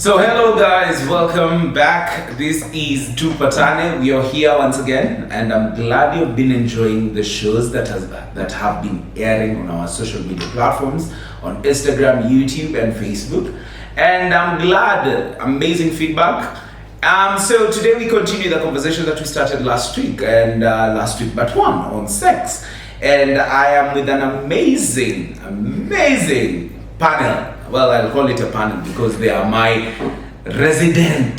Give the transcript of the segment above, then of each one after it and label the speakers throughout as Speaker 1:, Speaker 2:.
Speaker 1: So hello guys, welcome back. This is Tupatane. We are here once again, and I'm glad you've been enjoying the shows that have been airing on our social media platforms on Instagram, YouTube, and Facebook. And I'm glad, amazing feedback. So today we continue the conversation that we started last week, but one on sex. And I am with an amazing panel. Well, I'll call it a panel because they are my resident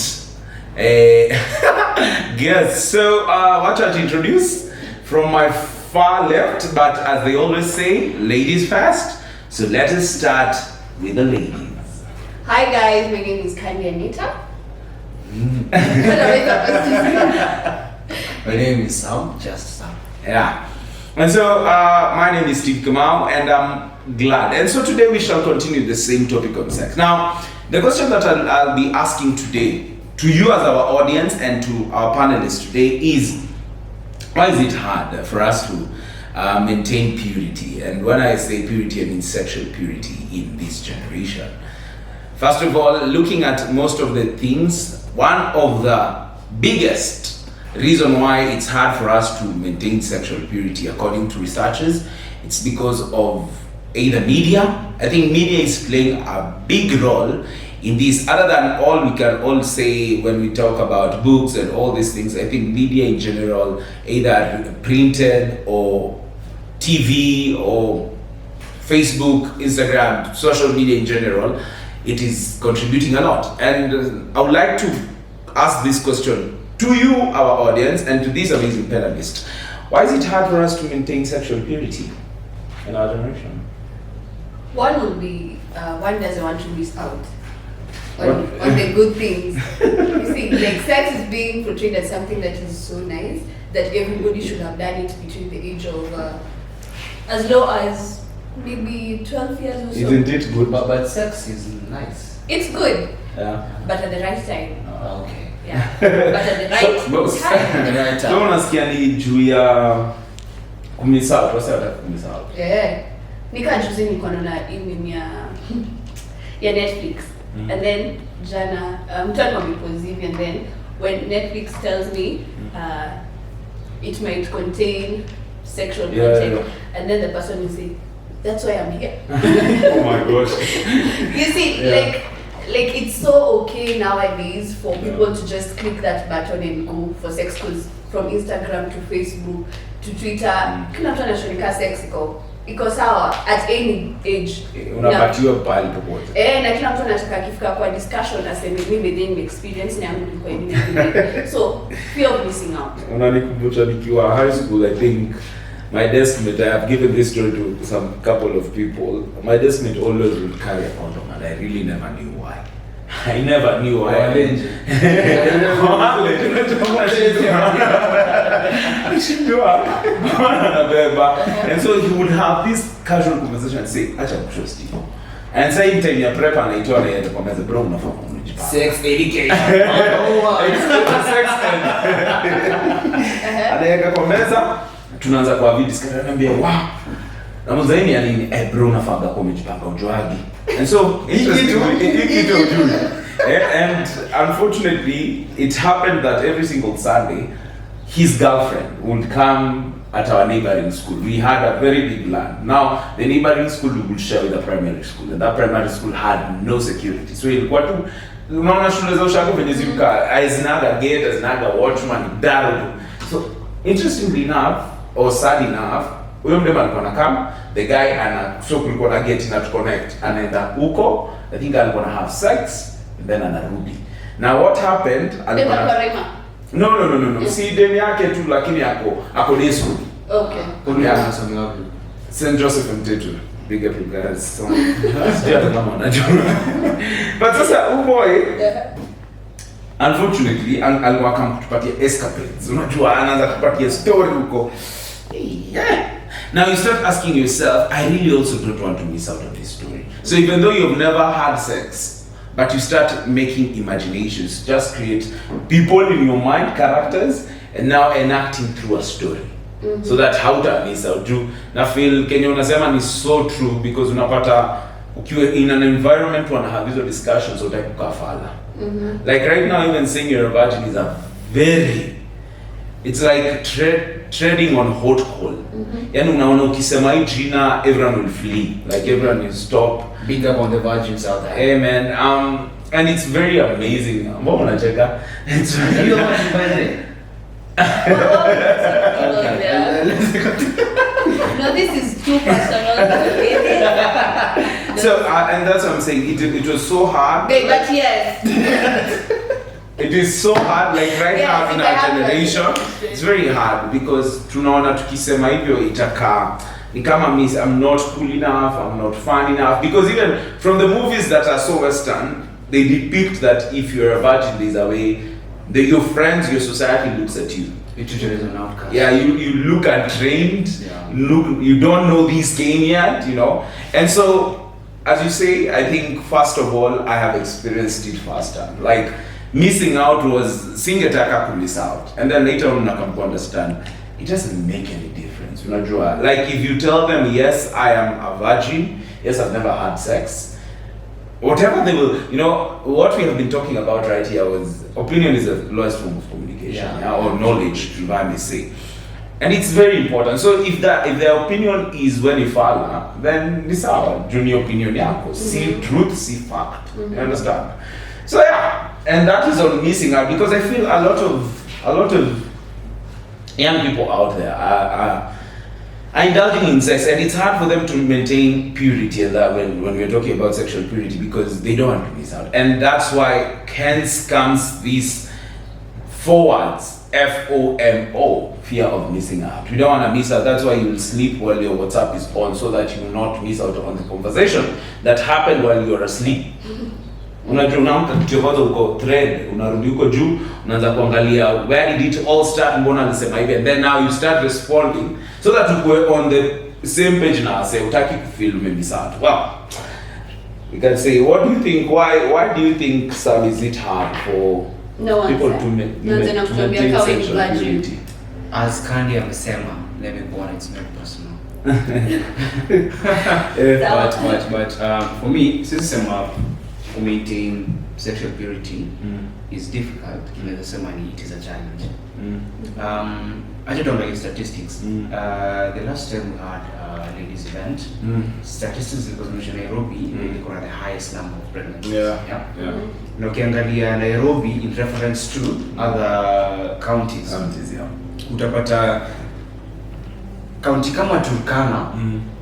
Speaker 1: guests. So, what I'll introduce from my far left, but as they always say, ladies first. So let us start with the ladies.
Speaker 2: Hi guys, my name is Kandi Anita.
Speaker 3: My name is Sam, just Sam.
Speaker 1: Yeah. And so, my name is Steve Kamau, and I'm glad. And so today we shall continue the same topic on sex. Now, the question that I'll be asking today to you as our audience and to our panelists today is, why is it hard for us to maintain purity? And when I say purity, I mean sexual purity in this generation. First of all, looking at most of the things, one of the biggest reason why it's hard for us to maintain sexual purity, according to researchers, it's because of either media. I think media is playing a big role in this. Other than all we can all say when we talk about books and all these things, I think media in general, either printed or TV or Facebook, Instagram, social media in general, it is contributing a lot. And I would like to ask this question to you, our audience, and to this amazing panelist. Why is it hard for us to maintain sexual purity in our generation?
Speaker 2: One would be, one doesn't want to miss out on the good things. You see, like sex is being portrayed as something that is so nice that everybody should have done it between the age of as low as maybe 12 years or so.
Speaker 1: Isn't it good?
Speaker 3: But sex is nice.
Speaker 2: It's good,
Speaker 1: Yeah.
Speaker 2: but at the right time.
Speaker 3: Okay.
Speaker 2: Yeah. But at the right time.
Speaker 3: The right
Speaker 1: So
Speaker 3: time.
Speaker 1: unasikia ni juu ya kumisao, wasa wata kumisao.
Speaker 2: Yeah. Nika juzi nilikuwa naona meme ya Netflix. And then jana mtu alinipost hivi, and then when Netflix tells me it might contain sexual content, and then the person will say, that's why I'm here.
Speaker 1: Oh my gosh.
Speaker 2: You see,
Speaker 1: Yeah.
Speaker 2: like it's so okay nowadays for people to just click that button and go for sex, because from Instagram to Facebook to Twitter, kila mtu anashonika sex iko sawa at any age.
Speaker 1: Unapatiwa pale popote.
Speaker 2: Na kila mtu anataka akifika kwa discussion aseme mimi the experience yangu iko hivi. So fear of missing out.
Speaker 1: Unanikumbusha nikiwa high school, I think my deskmate, I have given this story to some couple of people. My deskmate always would carry a condom, and I really never knew why. I never knew why. And so he would have this casual conversation and say, acha kusho Steve. And same time ya prep anaitwa na yeye kwa meza, bro unafaa kunijipanga.
Speaker 3: Sex education.
Speaker 1: Sex ed. Anaweka kwa meza, tunaanza kwa video discussion, ananiambia wow. Na mzaini ya nini? Bro unafaa kwa umejipanga ujuagi. And so and unfortunately it happened that every single Sunday his girlfriend would come at our neighboring school. We had a very big land. Now the neighboring school we would share with the primary school, and that primary school had no security. So ilikuwa tu unaona shule za ushago venye zilikuwa azinaga gate, azinaga watchman, daru. So interestingly enough, or sad enough, huyo mdema alikuwa anakam, the guy so kulikuwa na gate na to connect, anaenda huko, I think alikuwa na have sex, and then anarudi. Now what happened? No. Si deni yake tu, lakini ako day school.
Speaker 2: Okay.
Speaker 3: Kuna anasomea wapi?
Speaker 1: St. Joseph Mtetu. Big up you guys. So, but sasa boy, unfortunately, alikuwa kama kutupatia escapades. Unajua anaanza kutupatia story huko. Yeah. Now you start asking yourself, I really also don't want to miss out on this story. So even though you've never had sex, but you start making imaginations, just create people in your mind, characters, and now enacting through a story. So that how to miss out. Na feel Kenya unasema ni so true, because unapata ukiwa in an environment wana have hizo discussions utaki kukafala. Like right now even saying you're a virgin is a very, it's like treading on hot coal. Yani unaona ukisema hii jina everyone will flee, like everyone will stop.
Speaker 3: Big up on the virgins out there.
Speaker 1: Hey man, and it's very amazing. Mbona unacheka? It's
Speaker 3: Are
Speaker 1: very
Speaker 3: you a virgin by the way?
Speaker 2: No, this is too personal.
Speaker 1: so and that's what I'm saying. It was so hard.
Speaker 2: Okay, but yes.
Speaker 1: It is so hard, like right
Speaker 2: Yes,
Speaker 1: now in
Speaker 2: I
Speaker 1: our
Speaker 2: have
Speaker 1: generation,
Speaker 2: that.
Speaker 1: it's very hard because tunaona tukisema hivyo itakaa ni kama miss, I'm not cool enough, I'm not fun enough, because even from the movies that are so western, they depict that if you're a virgin there's a way your friends, your society looks at you.
Speaker 3: You treat you as an outcast.
Speaker 1: Yeah, you look untrained,
Speaker 3: Yeah.
Speaker 1: you don't know this game yet, you know. And so, as you say, I think first of all, I have experienced it firsthand. Like, missing out was, singetaka to miss out. And then later on, I come to understand, it doesn't make any difference. Unajua, like if you tell them, yes, I am a virgin, yes, I've never had sex, whatever they will, you know, what we have been talking about right here was, opinion is the lowest form of communication,
Speaker 3: Yeah.
Speaker 1: or knowledge, if I may say. And it's very important. So if their opinion is when you follow, then this our junior opinion yako. See truth, see fact. You understand? So yeah, and that is on missing out, because I feel a lot of young people out there are indulging in sex, and it's hard for them to maintain purity, and that when we're talking about sexual purity, because they don't want to miss out. And that's why hence comes these 4 words, FOMO, fear of missing out. We don't want to miss out. That's why you will sleep while your WhatsApp is on, so that you will not miss out on the conversation that happened while you are asleep. Unajua unaamka kitu cha kwanza uko thread, unarudi huko juu, unaanza kuangalia where did it all start, mbona alisema hivi, and then now you start responding so that ukue on the same page na say utaki kufeel maybe out. Well, we can say, what do you think, why do you think, Sam, is it hard for
Speaker 2: No
Speaker 1: people
Speaker 2: answer.
Speaker 1: to
Speaker 2: No answer na kutuambia
Speaker 1: maintain
Speaker 2: kawa ni
Speaker 1: sexual
Speaker 2: virgin.
Speaker 1: purity?
Speaker 3: As Candy amesema, let me go on, it's not personal. But for me, since to maintain sexual purity is difficult, kinaweza sema ni it is a challenge. I don't know about statistics. The last time we had a ladies event, statistics because Nairobi ilikuwa na the highest number of pregnancies.
Speaker 1: Yeah.
Speaker 3: Na ukiangalia Nairobi in reference to other counties, utapata county kama Turkana,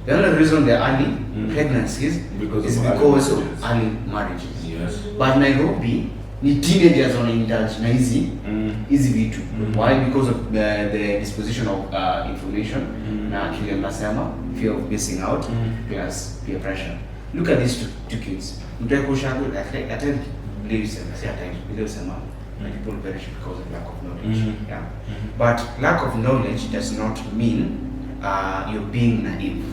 Speaker 3: the only reason they're early pregnancies is because of early marriages.
Speaker 1: Yes.
Speaker 3: But Nairobi ni teenagers wanaindulge na hizi vitu. Why? Because of the disposition of information na kile nasema fear of missing out plus peer pressure. Look at these two kids. Mtaka kushago at any ladies at times they say people perish because of lack of knowledge. Yeah. But lack of knowledge does not mean you're being naive.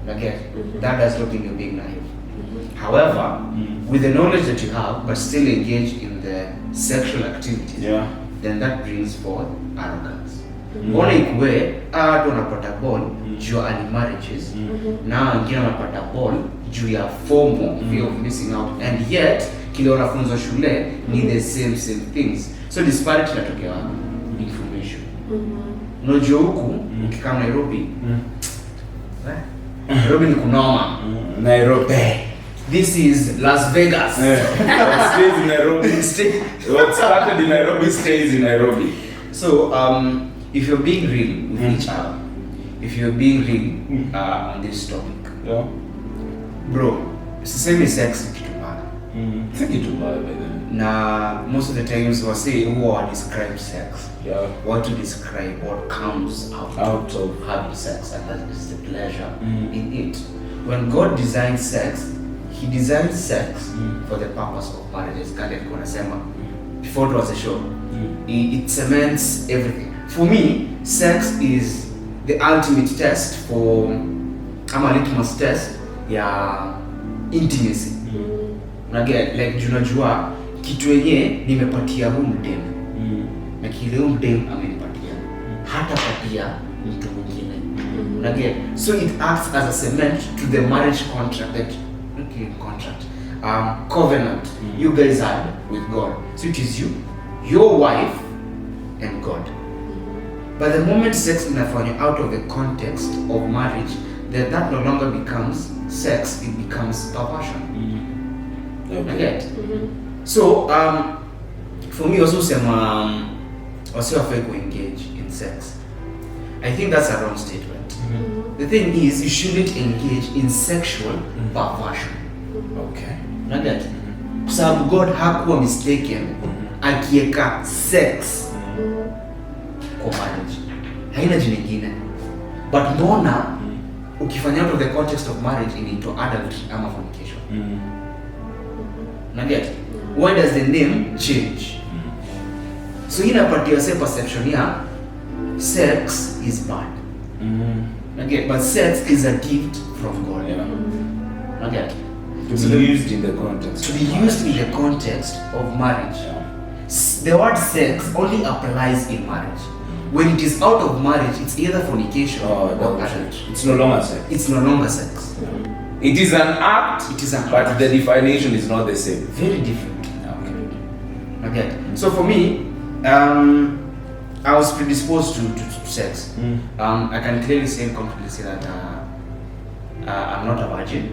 Speaker 3: Again, that does not mean you're being naive. However, with the knowledge that you have, but still engage in the sexual activities, then that brings forth arrogance. Mbona ikuwe watu wanapata ball juu ya early marriages, na wengine wanapata ball juu ya FOMO, fear of missing out, and yet kile wanafunzwa shule ni the same things. So disparity inatokea wapi? Information. Unajua huku ukikaa Nairobi, Nairobi ni kunoma.
Speaker 1: Nairobi.
Speaker 3: This is Las Vegas.
Speaker 1: What stays in Nairobi, what started in Nairobi stays in Nairobi.
Speaker 3: So, if you're being real with each other, if you're being real on this topic, bro, sisemi sex ni kitu mbaya.
Speaker 1: Si kitu mbaya by then.
Speaker 3: Na most of the times who describe sex, what to describe what comes out of having sex, and that is the pleasure in it. When God designed sex, He designed sex for the purpose of marriage. As Kande alikuwa anasema before it was a show, it cements everything. For me, sex is the ultimate test for litmus test ya intimacy. Unaget like junajua kitu yenye nimepatia huyu mdem na kile huyu mdem amenipatia hata patia mtu mwingine. Unaget, so it acts as a cement to the marriage contract that technically in contract, covenant you guys had with God. So it is you, your wife, and God. But the moment sex inafanywa out of the context of marriage, then that no longer becomes sex, it becomes perversion. Okay. So for me also also have to engage in sex. I think that's a wrong statement. The thing is, you shouldn't engage in sexual perversion.
Speaker 1: Okay.
Speaker 3: Not that. So God hakuwa mistaken akieka sex kwa marriage. Haina jina lingine. But mbona ukifanya out of the context of marriage into adultery ama fornication? Not yet. Why does the name change? So inapatia yourself perception ya sex is bad. Okay, but sex is a gift from God. Okay.
Speaker 1: To be used in the context.
Speaker 3: To be used in the context of marriage. The word sex only applies in marriage. When it is out of marriage, it's either fornication or adultery.
Speaker 1: It's no longer sex.
Speaker 3: It's no longer sex.
Speaker 1: It is an act.
Speaker 3: It is an
Speaker 1: but
Speaker 3: act.
Speaker 1: the definition is not the same.
Speaker 3: Very different.
Speaker 1: Okay.
Speaker 3: Okay. So for me, I was predisposed to sex. I can clearly say and confidently say that I'm not a virgin.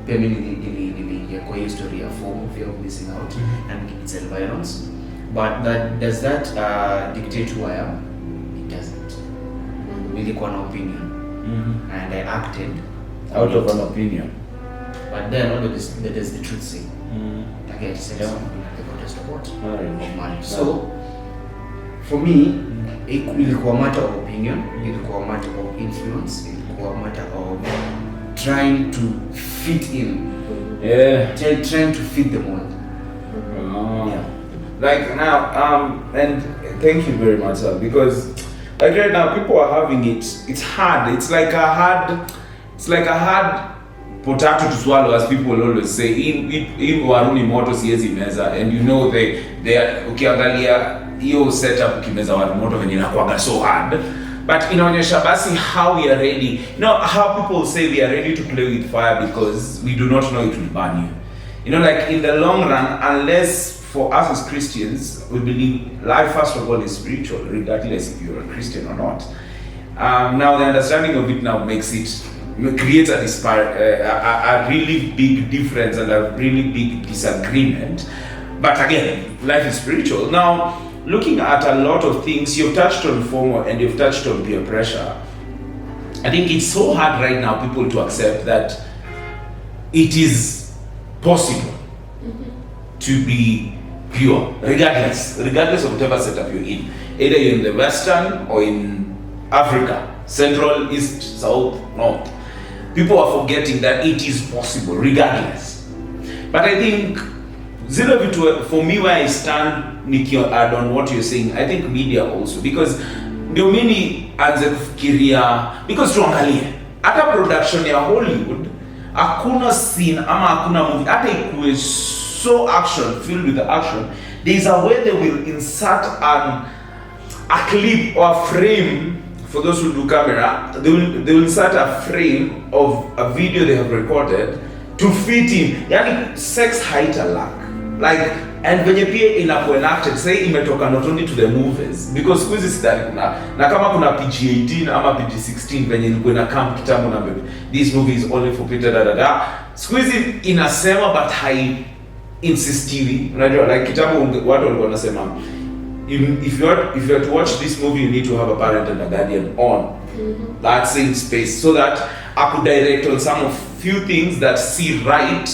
Speaker 3: Pia mimi niliingia kwa hiyo story ya FOMO, fear of missing out, and its environs. But does that dictate who I am? It doesn't. Nilikuwa na opinion, and I acted
Speaker 1: Out of an opinion.
Speaker 3: But then what does the truth say? Okay, it says the context of what? Of marriage. So for me, ilikuwa matter of opinion, ilikuwa matter of influence, ilikuwa matter of trying to fit in.
Speaker 1: Yeah.
Speaker 3: Trying to fit the mold.
Speaker 1: Yeah. Like now, and thank you very much, sir, because like right now people are having it. It's hard. It's like a hard potato to swallow, as people always say. In waruni moto siezi meza, and you know they are ukiangalia hiyo setup ukimeza waruni moto venye inakuwaga so hard. But inaonyesha basi how we are ready. You know how people say we are ready to play with fire because we do not know it will burn you. You know, like in the long run, unless for us as Christians, we believe life first of all is spiritual, regardless if you're a Christian or not. Now the understanding of it now creates a really big difference and a really big disagreement. But again, life is spiritual. Now, looking at a lot of things, you've touched on FOMO and you've touched on peer pressure. I think it's so hard right now people to accept that it is possible to be pure, regardless of whatever setup you're in. Either you're in the Western or in Africa, Central, East, South, North. People are forgetting that it is possible, regardless. But I think, for me, where I stand, Nikki, add on what you're saying, I think media also, because ndio mimi anze kufikiria, because tuangalie, hata production ya Hollywood, hakuna scene ama hakuna movie, hata ikuwe so action, filled with the action, there is a way they will insert a clip or a frame. For those who do camera, they will insert a frame of a video they have recorded to fit in. Yani sex height a lack. Like, and venye pia inakuwa enacted, say imetoka not only to the movies, because squeeze is that na kama kuna PG-18 ama PG-16 venye ilikuwa na camp kitambo na baby, this movie is only for Peter squeeze inasema but hai insistiwi. Unajua like kitambo watu walikuwa wanasema if you are to watch this movie, you need to have a parent and a guardian on that same space, so that I could direct on some of few things that see right,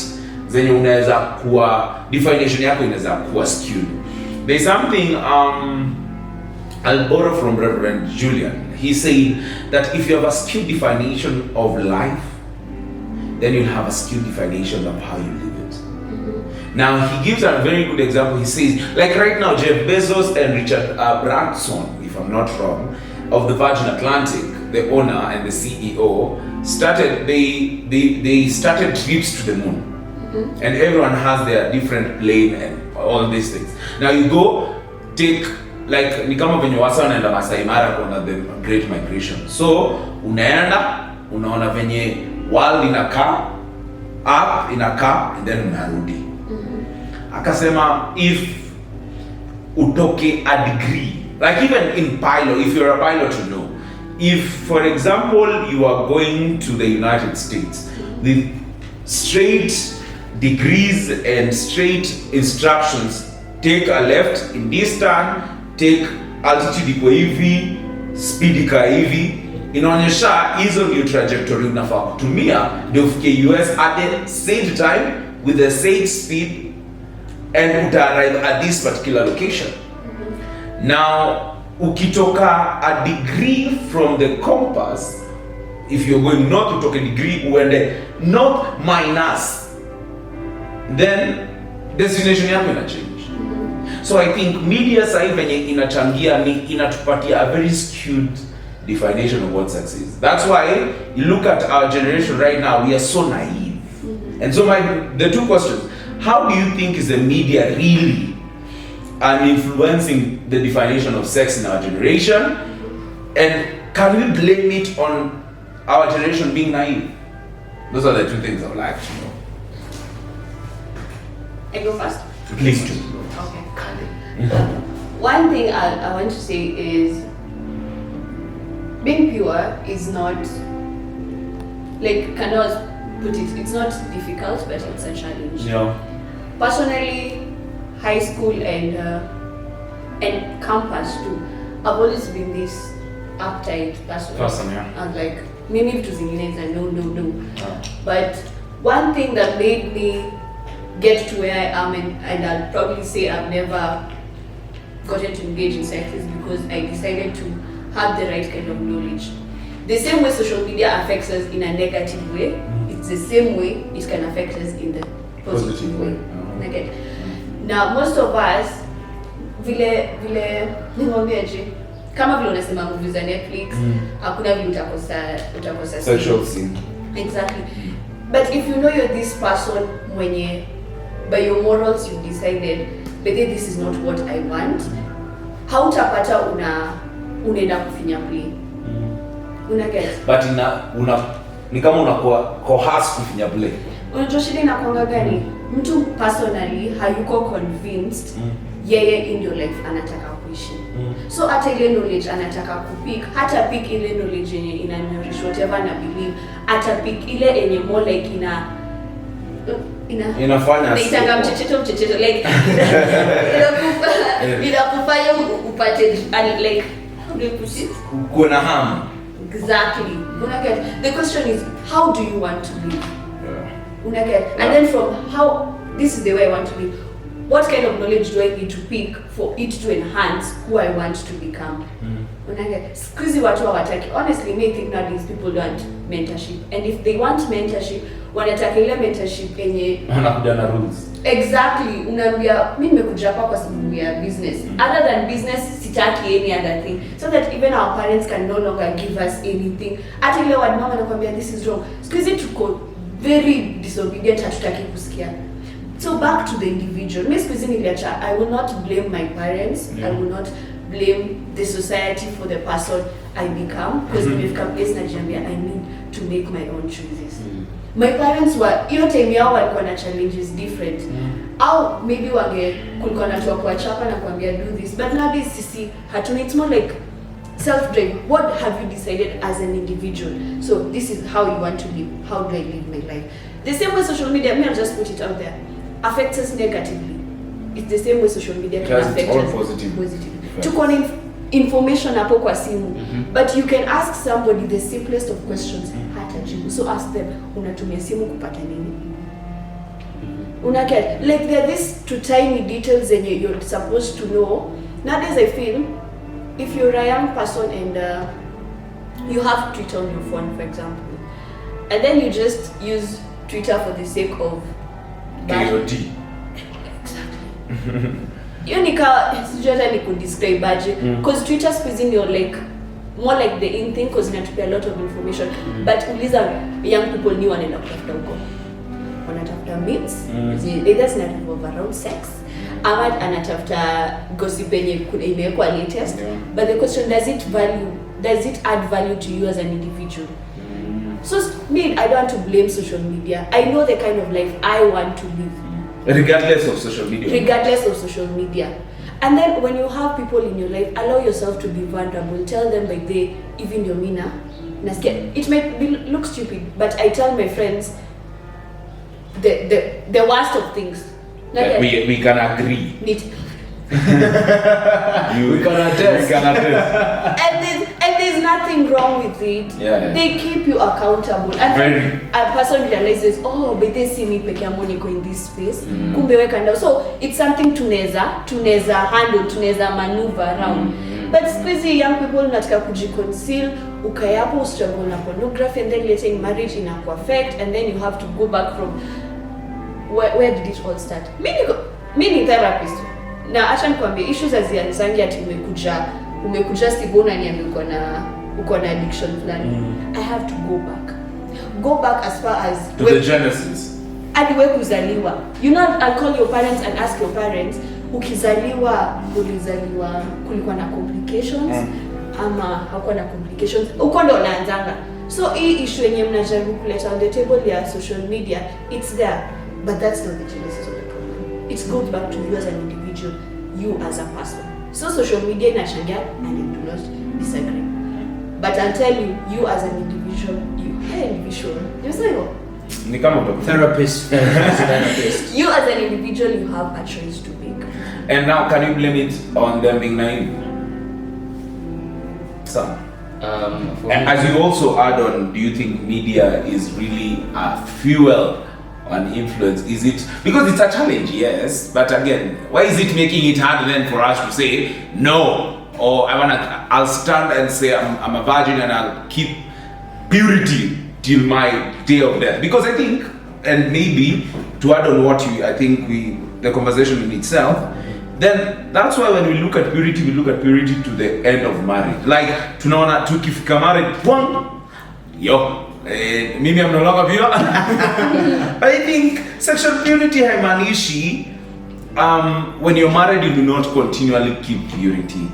Speaker 1: zenye unaweza kuwa definition yako inaweza kuwa skewed. There's something I'll borrow from Reverend Julian. He said that if you have a skewed definition of life, then you'll have a skewed definition of how you live it. Now, he gives a very good example. He says, like right now, Jeff Bezos and Richard Branson, if I'm not wrong, of the Virgin Atlantic, the owner and the CEO, started trips to the moon. And everyone has their different plane and all these things. Now you go, take, like, ni kama venye wasa wanaenda Masai Mara kuona the Great Migration. So, unaenda, unaona venye world inakaa, up inakaa and then unarudi. Akasema if utoke a degree, like even in pilot, if you're a pilot, you know, if for example you are going to the United States, the straight degrees and straight instructions, take a left in this turn, take altitude iko hivi, speed iko hivi, inaonyesha hizo ndio trajectory unafaa kutumia ndio ufike US at the same time with the same speed and uta arrive at this particular location. Now ukitoka a degree from the compass, if you're going north utoke degree uende north minus, then destination yako ina change. So I think media sasa hivi venye inachangia ni inatupatia a very skewed definition of what success is. That's why you look at our generation right now, we are so naive. And so the two questions, how do you think is the media really influencing the definition of sex in our generation? And can we blame it on our generation being naive? Those are the two things I would like to know.
Speaker 2: I go first?
Speaker 1: Please do.
Speaker 2: Okay. One thing I want to say is being pure is not, like, cannot put it, it's not difficult, but it's a challenge.
Speaker 1: Yeah.
Speaker 2: Personally, high school and campus too, I've always been this uptight person.
Speaker 1: Yeah.
Speaker 2: And like, mimi vitu zingine za no. But one thing that made me get to where I am, and I'll probably say I've never gotten to engage in sex, is because I decided to have the right kind of knowledge. The same way social media affects us in a negative way, it's the same way it can affect us in the positive way. Okay. Now most of us vile nimwambiaje, kama vile unasema movies za Netflix, hakuna vile utakosa
Speaker 1: Sexual scene.
Speaker 2: Exactly. But if you know you're this person mwenye by your morals you decided, but this is not what I want, hautapata unaenda kufinya play. Una get?
Speaker 1: But ni kama unakuwa coerced kufinya play.
Speaker 2: Unajua shida inakuanga gani? Mtu personally hayuko convinced yeye in your life anataka kuishi. So hata ile knowledge anataka kupick, hata pick ile knowledge yenye ina nourish whatever na believe, hata pick ile yenye more like
Speaker 1: inafanya
Speaker 2: naitanga mchecheto like inakufanya upate like how do you put it?
Speaker 1: Kuna hamu.
Speaker 2: Exactly. Una get? The question is, how do you want to live?
Speaker 1: Yeah.
Speaker 2: Una get? And then from how this is the way I want to live, what kind of knowledge do I need to pick for it to enhance who I want to become? Una get? Squeezy watu hawataki. Honestly, me think nowadays people want mentorship, and if they want mentorship, wanataka ile mentorship yenye
Speaker 1: wanakuja na rules.
Speaker 2: Exactly. Unaambia mimi nimekuja hapa kwa sababu ya business. Other than business, sitaki any other thing. So that even our parents can no longer give us anything. Hata ile wadi mama anakuambia this is wrong. Squeezy tuko very disobedient, hatutaki kusikia. So back to the individual. Mimi squeezy niliacha, I will not blame my parents. I will not blame the society for the person I become, because nimefika place najiambia I need to make my own choices. My parents were, hiyo time yao walikuwa na challenges different. Au maybe kulikuwa na watu wa kuachapa na kuambia do this, but nowadays sisi hatuna, it's more like self-drive. What have you decided as an individual? So this is how you want to live. How do I live my life? The same way social media, I'll just put it out there, affects us negatively. It's the same way social media can affect us positively. Tuko na information hapo kwa simu, but you can ask somebody the simplest of questions, hatajibu. So ask them, unatumia simu kupata nini? Una get? Like there are these two tiny details that you're supposed to know. Nowadays I feel, if you're a young person and you have Twitter on your phone, for example, and then you just use Twitter for the sake of
Speaker 1: KOD.
Speaker 2: Exactly. You ni kudescribe aje, because Twitter squeezing you're like more like the in thing, because inatupia a lot of information, but uliza young people ni wanaenda kutafuta huko, wanatafuta memes either zinarevolve around sex ama anatafuta gossip yenye imekuwa latest, but the question, does it add value to you as an individual? So me, I don't want to blame social media. I know the kind of life I want to live.
Speaker 1: Regardless of social media.
Speaker 2: Regardless of social media. And then when you have people in your life, allow yourself to be vulnerable. Tell them by the even your mina. It might look stupid, but I tell my friends the worst of things.
Speaker 1: We can agree.
Speaker 3: We can attest.
Speaker 2: And there's nothing wrong with it.
Speaker 1: Yeah.
Speaker 2: They keep you accountable. And a person realizes, oh, but they see me peke yangu niko in this space. Kumbe weka ndao. So it's something tuneza handle, tuneza maneuver around. But squeezy young people nataka kujiconceal, ukayapo struggle na pornography, and then later in marriage inaku affect, and then you have to go back from where did it all start? Mimi ni therapist. Na acha nikwambie issues hazianzangi ati umekuja Steve unaniambia uko na addiction fulani. I have to go back as far as
Speaker 1: to the genesis.
Speaker 2: Hadi wewe kuzaliwa. You know, I'll call your parents and ask your parents, ulizaliwa kulikuwa na complications ama hakuwa na complications. Uko ndo unaanzanga. So hii issue yenye mnajaribu kuleta on the table ya social media, it's there, but that's not the genesis of the problem. It goes back to you as an individual, you as a person. So social media inachangia, and I do not disagree. But I'll tell you, you as an individual, you say what?
Speaker 1: Ni kama
Speaker 3: therapist.
Speaker 2: You as an individual, you have a choice to make.
Speaker 1: And now, can you blame it on them being naive? Some. As you also add on, do you think media is really a fuel and influence? Is it because it's a challenge? Yes, but again, why is it making it hard then for us to say no? Or I'll stand and say I'm a virgin and I'll keep purity till my day of death? Because I think, and maybe to add on what the conversation in itself, then that's why when we look at purity to the end of marriage. Like tunaona tukifika marriage, mimi I'm no longer pure. I think sexual purity haimanishi when you're married you do not continually keep purity.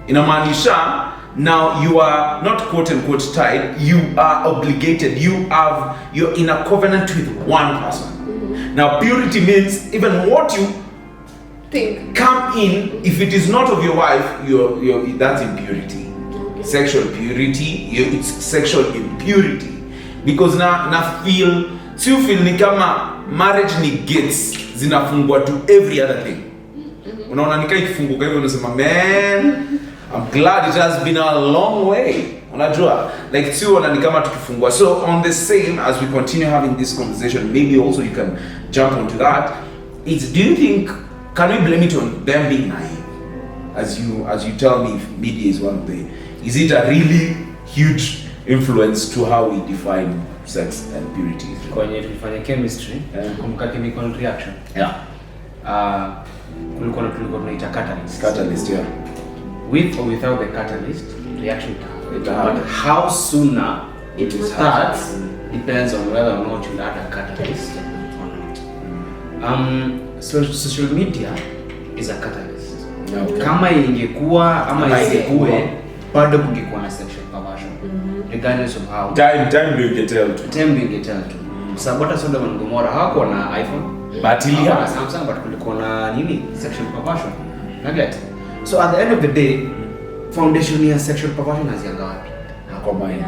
Speaker 1: Inamaanisha now you are not quote unquote tied, you are obligated, you're in a covenant with one person. Now purity means even what you
Speaker 2: think
Speaker 1: come in, if it is not of your wife, that's impurity. Sexual purity, it's sexual impurity. Because na feel ni kama marriage ni gates zinafungwa to every other thing. Unaona nika ikifunguka hivyo unasema man, I'm glad it has been a long way. Unajua like ni kama tukifungwa. So on the same as we continue having this conversation, maybe also you can jump onto that. Do you think, can we blame it on them being naive? As you tell me, if media is one of the, is it a really huge influence to how we define sex and purity?
Speaker 3: Kwenye tulifanya chemistry, kumbuka chemical reaction.
Speaker 1: Yeah.
Speaker 3: Kulikuwa tunaita catalyst.
Speaker 1: Catalyst, yeah.
Speaker 3: With or without the catalyst, reaction but how sooner it starts depends on whether or not you add a catalyst or not. So social media is a catalyst. Okay. Kama ingekuwa ama isikuwe bado kungekuwa na sexual perversion. Regardless of how
Speaker 1: time will get tell to.
Speaker 3: Sababu hata Sodom and Gomorrah hawakuwa na iPhone,
Speaker 1: but
Speaker 3: na Samsung, but kulikuwa na sexual perversion. Naget. So at the end of the day, foundation ya sexual perversion hazianga wapi?
Speaker 1: Kwa mind.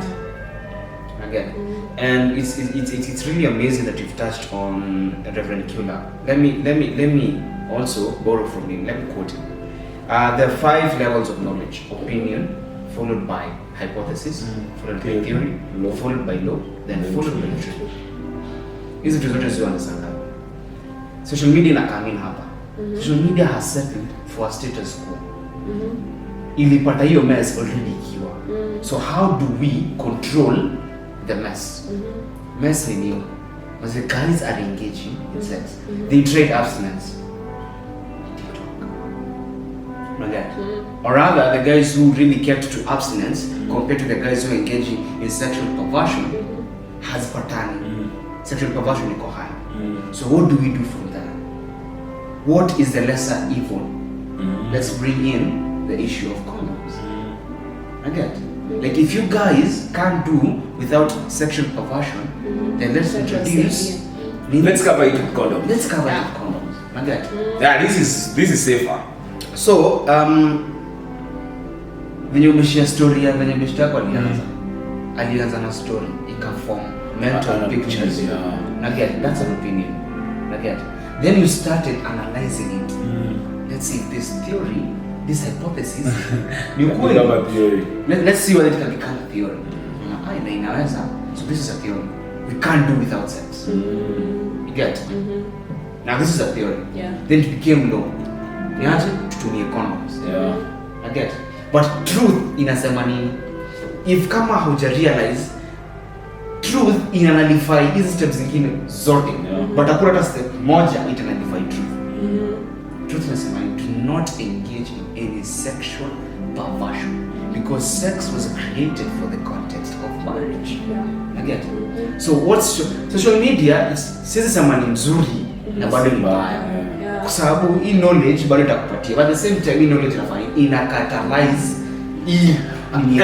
Speaker 3: Again. And it's really amazing that you've touched on Reverend Kula. Let me also borrow from him. Let me quote him. There are 5 levels of knowledge: opinion, followed by hypothesis, followed by theory, followed by law, then followed by truth. Hizi vitu zote zio understand. Social media inakamini hapa. Social media has settled for a status quo. Ilipata hiyo mess already ikiwa. So how do we control the mess? Mess ni nini? Because the guys are engaging in sex. They trade abstinence. Or rather, the guys who really kept to abstinence compared to the guys who are engaging in sexual perversion has patani. Sexual perversion iko high. So what do we do from there? What is the lesser evil? Let's bring in the issue of condoms. Again, Like if you guys can't do without sexual perversion, then let's introduce.
Speaker 1: Let's cover it with condoms.
Speaker 3: Let's cover it with condoms. Naget.
Speaker 1: Yeah, this is safer.
Speaker 3: So venye umeshare story ya venye best yako alianza na story ikaform mental pictures. Naget, that's an opinion. Naget. Then you started analyzing it. Let's see if this theory, this hypothesis, let's see whether it can become a theory. So this is a theory. We can't do without sex. You get? Now this is a theory.
Speaker 2: Yeah.
Speaker 3: Then it became law. You have to be condoms.
Speaker 1: Yeah.
Speaker 3: I get? But truth inasema nini? If kama hauja realize, truth inanalify hizi steps zingine zote. But hakuna hata step moja itanalify truth. Truth inasema do not engage in any sexual perversion because sex was created for the context of marriage. I get? So what's social media? Sisi sema ni mzuri na bado ni mbaya. Kwa sababu hii knowledge bado itakupatia. But at the same time hii knowledge inafanya catalyze
Speaker 1: and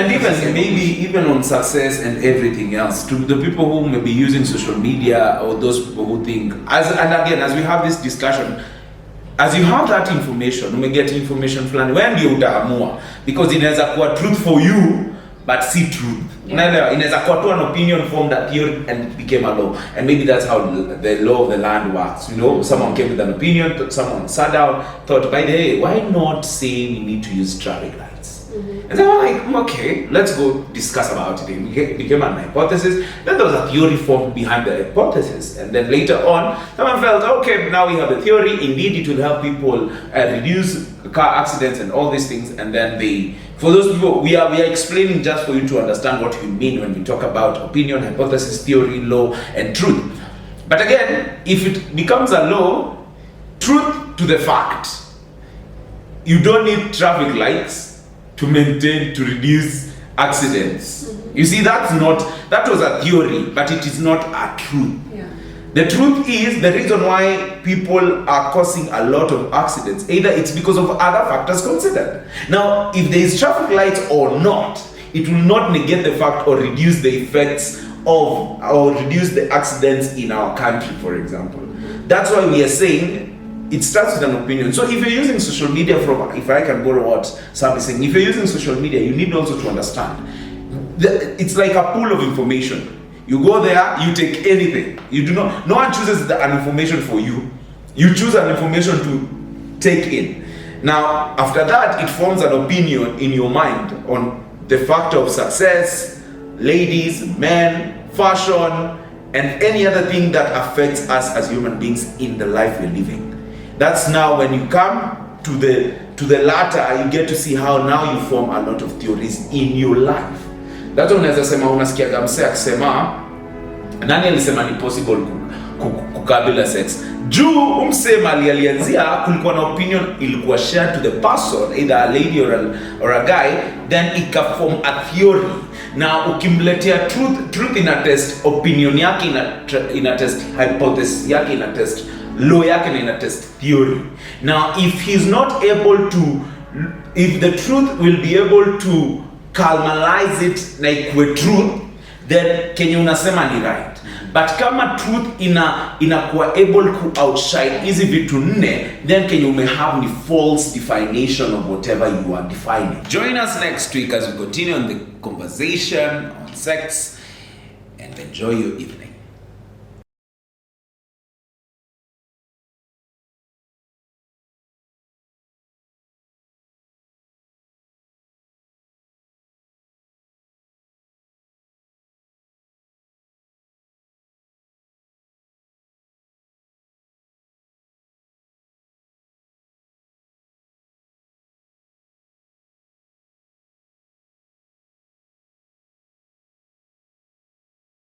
Speaker 1: even on success and everything else, to the people who may be using social media or those people who think, as we have this discussion, as you have that information, you may get information fulani, when ndio utaamua, because inaweza kuwa truth for you but see truth. Unaelewa, inaweza kuwa tu an opinion formed that theory and it became a law, and maybe that's how the law of the land works. You know, someone came with an opinion, someone sat down, thought, by the way, why not say we need to use traffic lights? And they were like, okay, let's go discuss about it. It became an hypothesis. Then there was a theory formed behind the hypothesis. And then later on, someone felt, okay, now we have a theory. Indeed, it will help people reduce car accidents and all these things. And then for those people, we are explaining just for you to understand what we mean when we talk about opinion, hypothesis, theory, law, and truth. But again, if it becomes a law, truth to the fact, you don't need traffic lights to reduce accidents. You see, that was a theory, but it is not a truth.
Speaker 2: Yeah.
Speaker 1: The truth is, the reason why people are causing a lot of accidents, either it's because of other factors considered. Now, if there is traffic lights or not, it will not negate the fact or reduce the effects of, or reduce the accidents in our country, for example. That's why we are saying, it starts with an opinion. So if you're using social media if I can borrow what Sam is saying, if you're using social media, you need also to understand. It's like a pool of information. You go there, you take anything. No one chooses an information for you. You choose an information to take in. Now, after that, it forms an opinion in your mind on the factor of success, ladies, men, fashion, and any other thing that affects us as human beings in the life we're living. That's now when you come to the latter, you get to see how now you form a lot of theories in your life. That's when unaweza sema unasikia msee akisema nani alisema ni possible kukabila sex. Juu umsema alianzia kulikuwa na opinion ilikuwa shared to the person, either a lady or a guy, then ika form a theory. Na ukimletea truth ina test opinion yake, ina test hypothesis yake, ina test law yake, na ina test theory. Now if he's not able to, if the truth will be able to calmalize it like with truth, then kenye unasema ni right. But kama truth inakuwa able to outshine hizi vitu nne, then kenye ume have ni false definition of whatever you are defining. Join us next week as we continue on the conversation on sex, and enjoy your evening.